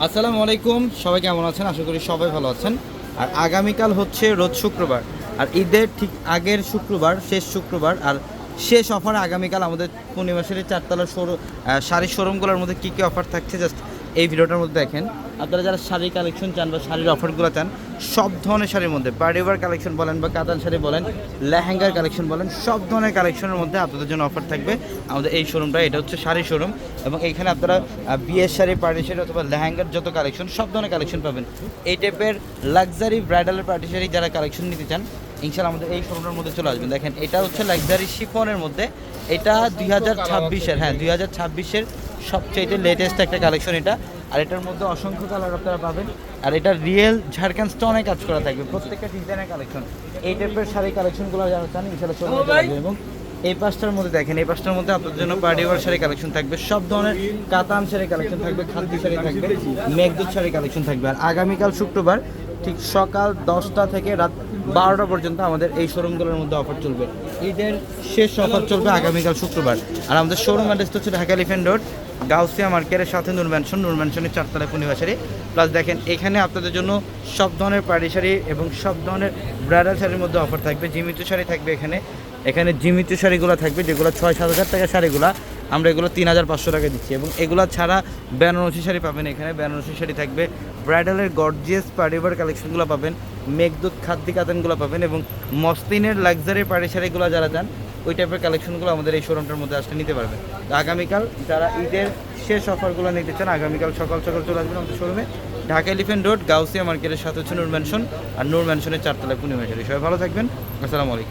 আসসালামু আলাইকুম, সবাই কেমন আছেন? আশা করি সবাই ভালো আছেন। আর আগামীকাল হচ্ছে রোজ শুক্রবার, আর ঈদের ঠিক আগের শুক্রবার, শেষ শুক্রবার। আর শেষ অফার আগামীকাল আমাদের পূর্ণিমাশালী চারতলা শাড়ির শোরুমগুলোর মধ্যে কী কী অফার থাকছে জাস্ট এই ভিডিওটার মধ্যে দেখেন। আপনারা যারা শাড়ির কালেকশন চান বা শাড়ির অফারগুলো চান, সব ধরনের শাড়ির মধ্যে পার্টিওয়ার কালেকশন বলেন বা কাতান শাড়ি বলেন, লেহেঙ্গার কালেকশন বলেন, সব ধরনের কালেকশনের মধ্যে আপনাদের জন্য অফার থাকবে আমাদের এই শোরুমটা। এটা হচ্ছে শাড়ির শোরুম এবং এইখানে আপনারা বিয়ের শাড়ি, পার্টি শাড়ি অথবা লেহেঙ্গার যত কালেকশন, সব ধরনের কালেকশন পাবেন। এই টাইপের লাক্সারি ব্রাইডালের পার্টি শাড়ি যারা কালেকশন নিতে চান, ইনশাআল্লাহ আমাদের এই শোরুমের মধ্যে চলে আসবেন। দেখেন, এটা হচ্ছে লাক্সারি শিফনের মধ্যে, এটা 2026-এর, হ্যাঁ 2026-এর সবচেয়ে লেটেস্ট একটা কালেকশন এটা। আর এটার মধ্যে অসংখ্য কালার আপনারা পাবেন। আর এটা রিয়েল ঝাড়খান্ড স্টোনে কাজ করা থাকবে, প্রত্যেকটা ডিজাইনের কালেকশন। এই টাইপের শাড়ি কালেকশনগুলো যারা চান ইনশাআল্লাহ চলে আসবে। এবং এই পাশটার মধ্যে দেখেন, এই পাশটার মধ্যে আপনাদের জন্য পার্টিওয়ার শাড়ি কালেকশন থাকবে, সব ধরনের কাতান শাড়ি কালেকশন থাকবে, খাদ্য শাড়ি থাকবে, মেঘদূত শাড়ি কালেকশন থাকবে। আর আগামীকাল শুক্রবার ঠিক সকাল 10টা থেকে রাত 12টা পর্যন্ত আমাদের এই শোরুমগুলোর মধ্যে অফার চলবে। ঈদের শেষ অফার চলবে আগামীকাল শুক্রবার। আর আমাদের শোরুম অ্যাড্রেসটা হচ্ছে ঢাকা এলিফ্যান্ট রোড, গাউসিয়া মার্কেটের সাথে নূর ম্যানশনের চারতলায় পূর্ণিমা শাড়ি। প্লাস দেখেন, এখানে আপনাদের জন্য সব ধরনের পার্টি শাড়ি এবং সব ধরনের ব্রাইডাল শাড়ির মধ্যে অফার থাকবে। জিমিচু শাড়ি থাকবে এখানে জিমিচু শাড়িগুলো থাকবে, যেগুলো 6-7 হাজার টাকা শাড়িগুলো আমরা এগুলো 3500 টাকা দিচ্ছি। এবং এগুলো ছাড়া বেনারসি শাড়ি পাবেন, এখানে বেনারসি শাড়ি থাকবে, ব্রাইডালের গর্জিয়াস পার্টিওয়ার কালেকশনগুলো পাবেন, মেঘদূত খাদ্য কাতানগুলো পাবেন, এবং মসলিনের লাক্সারি পার্টি শাড়িগুলো যারা চান ওই টাইপের কালেকশনগুলো আমাদের এই শোরুমটার মধ্যে আসলে নিতে পারবেন। তো আগামীকাল যারা ঈদের শেষ অফারগুলো নিতে চান, আগামীকাল সকাল সকাল চলে আসবেন আমাদের শোরুমে, ঢাকা এলিফ্যান্ট রোড, গাউসিয়া মার্কেটের সাথে হচ্ছে নূর ম্যানশন, আর নূর ম্যানশনের চারতলায় পূর্ণিমা শাড়ি। সবাই ভালো থাকবেন, আসসালামু আলাইকুম।